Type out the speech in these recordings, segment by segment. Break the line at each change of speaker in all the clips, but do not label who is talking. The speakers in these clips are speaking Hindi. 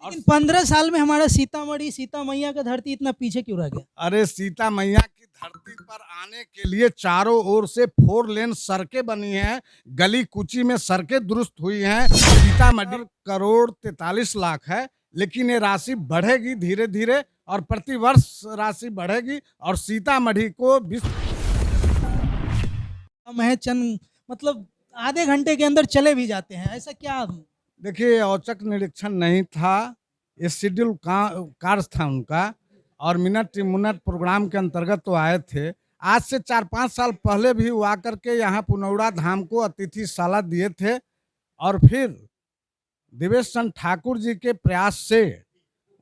और
लेकिन 15 साल में हमारा सीतामढ़ी सीता मैया का धरती इतना पीछे क्यों रह गया?
अरे सीता मैया की धरती पर आने के लिए चारों ओर से 4 लेन सड़कें बनी हैं, गली कूची में सड़कें दुरुस्त हुई हैं। सीतामढ़ी करोड़ 43 लाख है, लेकिन ये राशि बढ़ेगी धीरे धीरे और प्रति वर्ष राशि बढ़ेगी और सीतामढ़ी को विश्व
हम है चंद मतलब आधे घंटे के अंदर चले भी जाते हैं, ऐसा क्या?
देखिए औचक निरीक्षण नहीं था, ये शेड्यूल कार्य था उनका और मिनट मिनट प्रोग्राम के अंतर्गत तो आए थे। आज से 4-5 साल पहले भी वो आकर के यहाँ पुनौड़ा धाम को अतिथिशाला दिए थे और फिर देवेश चंद्र ठाकुर जी के प्रयास से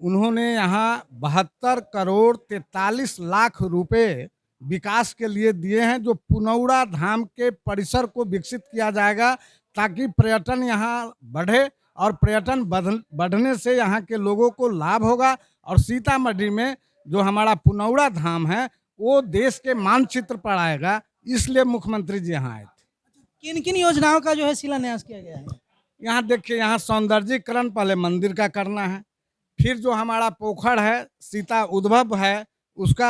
उन्होंने यहाँ 72 करोड़ 43 लाख रुपए विकास के लिए दिए हैं, जो पुनौड़ा धाम के परिसर को विकसित किया जाएगा ताकि पर्यटन यहाँ बढ़े और पर्यटन बढ़ने से यहाँ के लोगों को लाभ होगा और सीतामढ़ी में जो हमारा पुनौड़ा धाम है वो देश के मानचित्र पर आएगा। इसलिए मुख्यमंत्री जी यहाँ आए थे।
किन किन योजनाओं का जो है शिलान्यास किया गया है?
यहाँ देखिए, यहाँ सौंदर्यीकरण पहले मंदिर का करना है, फिर जो हमारा पोखर है सीता उद्भव है उसका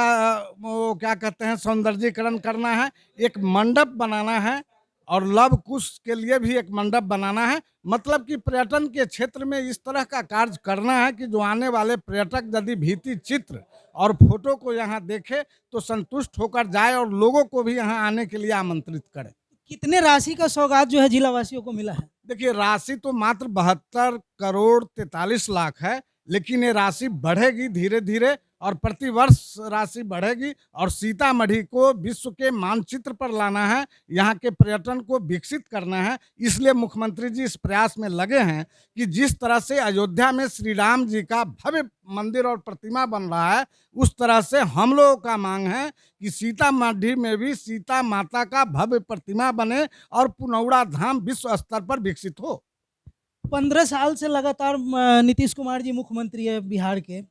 वो क्या कहते हैं सौंदर्यीकरण करना है, एक मंडप बनाना है और लव कुश के लिए भी एक मंडप बनाना है। मतलब कि पर्यटन के क्षेत्र में इस तरह का कार्य करना है कि जो आने वाले पर्यटक यदि भित्ति चित्र और फोटो को यहाँ देखे तो संतुष्ट होकर जाए और लोगों को भी यहाँ आने के लिए आमंत्रित करे।
कितने राशि का सौगात जो है जिला वासियों को मिला है?
देखिए राशि तो मात्र 72 करोड़ 43 लाख है, लेकिन ये राशि बढ़ेगी धीरे धीरे और प्रति वर्ष राशि बढ़ेगी और सीतामढ़ी को विश्व के मानचित्र पर लाना है, यहाँ के पर्यटन को विकसित करना है। इसलिए मुख्यमंत्री जी इस प्रयास में लगे हैं कि जिस तरह से अयोध्या में श्री राम जी का भव्य मंदिर और प्रतिमा बन रहा है, उस तरह से हम लोगों का मांग है कि सीतामढ़ी में भी सीता माता का भव्य प्रतिमा बने और पुनौड़ा धाम विश्व स्तर पर विकसित हो।
15 साल से लगातार नीतीश कुमार जी मुख्यमंत्री है बिहार के,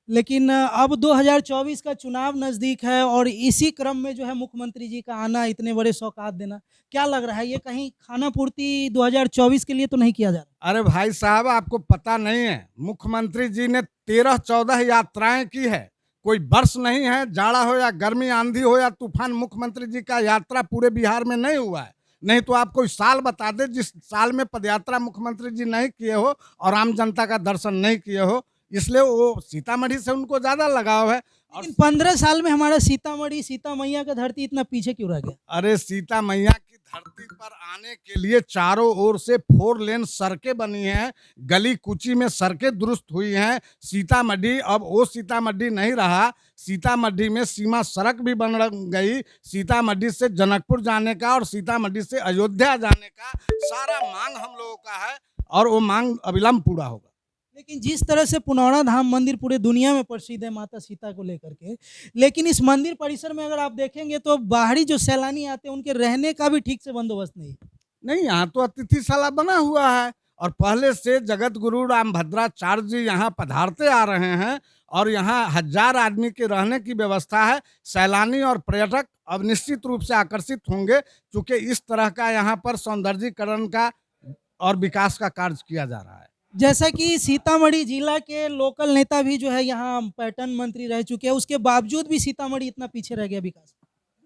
लेकिन अब 2024 का चुनाव नज़दीक है और इसी क्रम में जो है मुख्यमंत्री जी का आना, इतने बड़े सौगात देना, क्या लग रहा है ये कहीं खाना पूर्ति 2024 के लिए तो नहीं किया जा रहा?
अरे भाई साहब, आपको पता नहीं है, मुख्यमंत्री जी ने 13-14 यात्राएं की है। कोई वर्ष नहीं है, जाड़ा हो या गर्मी, आंधी हो या तूफान, मुख्यमंत्री जी का यात्रा पूरे बिहार में नहीं हुआ है। नहीं तो आप कोई साल बता दे जिस साल में पदयात्रा मुख्यमंत्री जी नहीं किए हो और आम जनता का दर्शन नहीं किए हो। इसलिए वो सीतामढ़ी से उनको ज्यादा लगाव है। और
लेकिन 15 साल में हमारा सीतामढ़ी सीता मैया का धरती इतना पीछे क्यों रह गया?
अरे सीता मैया की धरती पर आने के लिए चारों ओर से 4 लेन सड़कें बनी हैं, गली कूची में सड़कें दुरुस्त हुई हैं। सीतामढ़ी अब वो सीतामढ़ी नहीं रहा, सीतामढ़ी में सीमा सड़क भी बन गई। सीतामढ़ी से जनकपुर जाने का और सीतामढ़ी से अयोध्या जाने का सारा मांग हम लोगों का है और वो मांग अविलंब पूरा होगा।
लेकिन जिस तरह से पुनौड़ा धाम मंदिर पूरे दुनिया में प्रसिद्ध है माता सीता को लेकर के, लेकिन इस मंदिर परिसर में अगर आप देखेंगे तो बाहरी जो सैलानी आते हैं उनके रहने का भी ठीक से बंदोबस्त नहीं है।
नहीं, यहाँ तो अतिथिशाला बना हुआ है और पहले से जगत गुरु रामभद्राचार्य जी यहाँ पधारते आ रहे हैं और यहाँ 1000 आदमी के रहने की व्यवस्था है। सैलानी और पर्यटक अब निश्चित रूप से आकर्षित होंगे, क्योंकि इस तरह का यहाँ पर सौंदर्यीकरण का और विकास का कार्य किया जा रहा है।
जैसा कि सीतामढ़ी जिला के लोकल नेता भी जो है यहाँ पर्यटन मंत्री रह चुके हैं, उसके बावजूद भी सीतामढ़ी इतना पीछे रह गया विकास।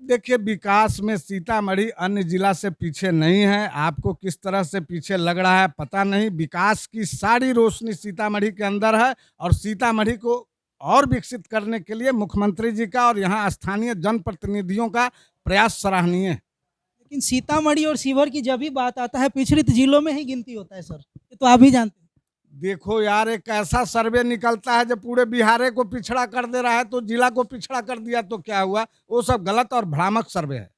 देखिए विकास में सीतामढ़ी अन्य जिला से पीछे नहीं है। आपको किस तरह से पीछे लग रहा है पता नहीं। विकास की सारी रोशनी सीतामढ़ी के अंदर है और सीतामढ़ी को और विकसित करने के लिए मुख्यमंत्री जी का और यहाँ स्थानीय जनप्रतिनिधियों का प्रयास सराहनीय है।
लेकिन सीतामढ़ी और शिवहर की जब भी बात आता है पिछड़ित जिलों में ही गिनती होता है सर, ये तो आप ही जानते हैं।
देखो यार, एक ऐसा सर्वे निकलता है जब पूरे बिहार को पिछड़ा कर दे रहा है तो जिला को पिछड़ा कर दिया तो क्या हुआ? वो सब गलत और भ्रामक सर्वे है।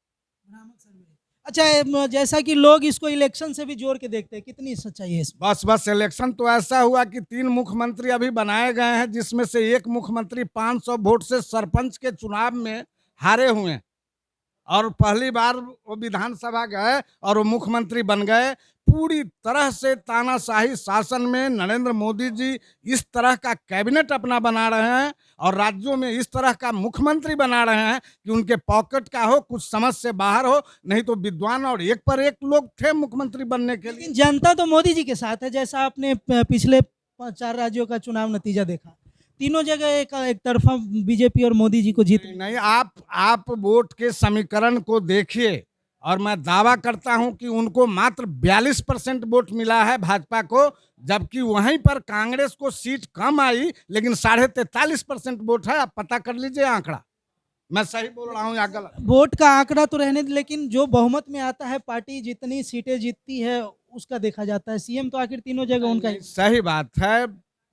अच्छा, जैसा कि लोग इसको इलेक्शन से भी जोड़ के देखते हैं, कितनी सच्चाई है इसमें?
बस इलेक्शन तो ऐसा हुआ कि 3 मुख्यमंत्री अभी बनाए गए हैं, जिसमें से एक मुख्यमंत्री 500 वोट से सरपंच के चुनाव में हारे हुए हैं और पहली बार वो विधानसभा गए और वो मुख्यमंत्री बन गए। पूरी तरह से तानाशाही शासन में नरेंद्र मोदी जी इस तरह का कैबिनेट अपना बना रहे हैं और राज्यों में इस तरह का मुख्यमंत्री बना रहे हैं कि उनके पॉकेट का हो, कुछ समझ से बाहर हो। नहीं तो विद्वान और एक पर एक लोग थे मुख्यमंत्री बनने के लिए।
लेकिन जनता तो मोदी जी के साथ है, जैसा आपने पिछले 4 राज्यों का चुनाव नतीजा देखा, तीनों जगह एक तरफा बीजेपी और मोदी जी को जीत
नहीं नहीं, आप वोट के समीकरण को देखिए, और मैं दावा करता हूं कि उनको मात्र 42% वोट मिला है भाजपा को, जबकि वहीं पर कांग्रेस को सीट कम आई, लेकिन 43.5% वोट है। आप पता कर लीजिए आंकड़ा, मैं सही बोल रहा हूं या गलत।
वोट का आंकड़ा तो रहने दे, लेकिन जो बहुमत में आता है पार्टी जितनी सीटें जीतती है उसका देखा जाता है। सीएम तो आखिर तीनों जगह उनका ही।
सही बात है,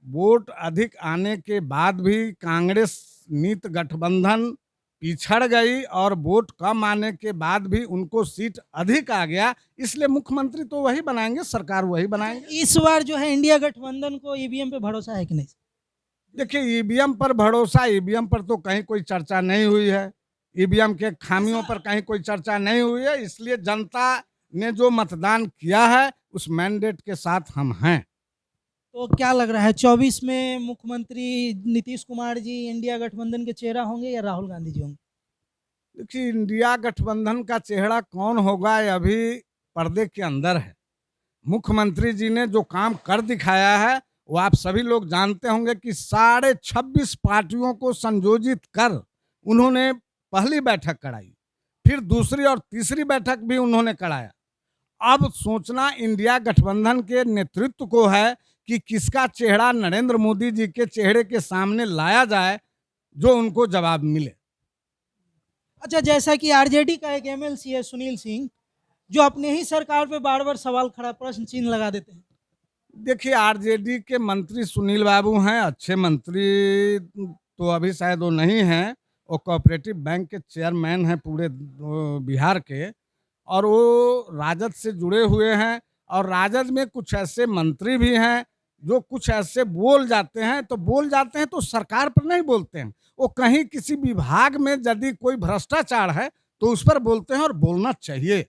वोट अधिक आने के बाद भी कांग्रेस नीत गठबंधन पिछड़ गई, और वोट कम आने के बाद भी उनको सीट अधिक आ गया, इसलिए मुख्यमंत्री तो वही बनाएंगे, सरकार वही बनाएंगे।
इस बार जो है इंडिया गठबंधन को ईवीएम पे भरोसा है कि नहीं?
देखिए, ईवीएम पर भरोसा, ईवीएम पर तो कहीं कोई चर्चा नहीं हुई है, ईवीएम के खामियों पर कहीं कोई चर्चा नहीं हुई है, इसलिए जनता ने जो मतदान किया है उस मैंडेट के साथ हम हैं।
तो क्या लग रहा है 24 में मुख्यमंत्री नीतीश कुमार जी इंडिया गठबंधन के चेहरा होंगे या राहुल गांधी जी होंगे?
देखिए, इंडिया गठबंधन का चेहरा कौन होगा ये अभी पर्दे के अंदर है। मुख्यमंत्री जी ने जो काम कर दिखाया है वो आप सभी लोग जानते होंगे कि 26 पार्टियों को संयोजित कर उन्होंने पहली बैठक कराई, फिर दूसरी और तीसरी बैठक भी उन्होंने कराया। अब सोचना इंडिया गठबंधन के नेतृत्व को है कि किसका चेहरा नरेंद्र मोदी जी के चेहरे के सामने लाया जाए जो उनको जवाब मिले।
अच्छा, जैसा कि आरजेडी का एक एमएलसी है सुनील सिंह, जो अपने ही सरकार पे बार बार सवाल खड़ा, प्रश्न चिन्ह लगा देते हैं।
देखिए, आरजेडी के मंत्री सुनील बाबू हैं, अच्छे मंत्री तो अभी शायद वो नहीं हैं, वो कोऑपरेटिव बैंक के चेयरमैन हैं पूरे बिहार के, और वो राजद से जुड़े हुए हैं, और राजद में कुछ ऐसे मंत्री भी हैं जो कुछ ऐसे बोल जाते हैं, तो बोल जाते हैं तो सरकार पर नहीं बोलते हैं, वो कहीं किसी विभाग में यदि कोई भ्रष्टाचार है तो उस पर बोलते हैं, और बोलना चाहिए।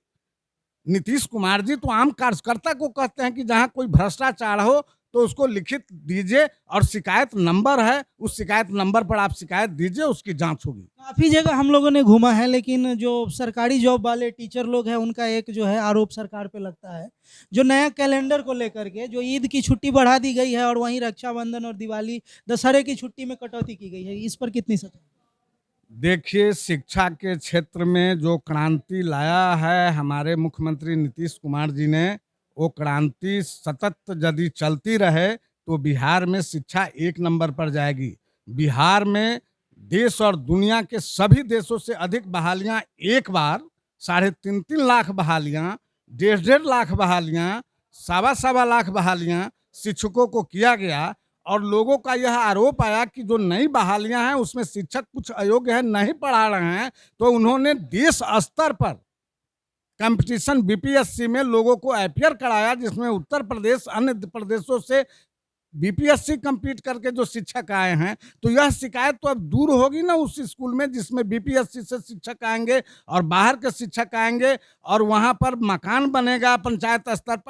नीतीश कुमार जी तो आम कार्यकर्ता को कहते हैं कि जहां कोई भ्रष्टाचार हो तो उसको लिखित दीजिए, और शिकायत नंबर है, उस शिकायत नंबर पर आप शिकायत दीजिए, उसकी जांच होगी।
काफ़ी जगह हम लोगों ने घूमा है, लेकिन जो सरकारी जॉब वाले टीचर लोग हैं उनका एक जो है आरोप सरकार पे लगता है, जो नया कैलेंडर को लेकर के, जो ईद की छुट्टी बढ़ा दी गई है और वहीं रक्षाबंधन और दिवाली दशहरे की छुट्टी में कटौती की गई है, इस पर कितनी सच?
देखिए, शिक्षा के क्षेत्र में जो क्रांति लाया है हमारे मुख्यमंत्री नीतीश कुमार जी ने, वो क्रांति सतत यदि चलती रहे तो बिहार में शिक्षा 1 नंबर पर जाएगी। बिहार में देश और दुनिया के सभी देशों से अधिक बहालियां, एक बार 3.5 लाख बहालियां, 1.5 लाख बहालियां, 1.25 लाख बहालियां शिक्षकों को किया गया, और लोगों का यह आरोप आया कि जो नई बहालियां हैं उसमें शिक्षक कुछ अयोग्य है, नहीं पढ़ा रहे हैं, तो उन्होंने देश स्तर पर कंपटीशन बीपीएससी में लोगों को अपियर कराया, जिसमें उत्तर प्रदेश अन्य प्रदेशों से बीपीएससी कंपीट करके जो शिक्षक आए हैं। तो यह शिकायत तो अब दूर होगी ना उस स्कूल में जिसमें बीपीएससी से शिक्षक आएंगे और बाहर के शिक्षक आएंगे, और वहां पर मकान बनेगा पंचायत स्तर पर।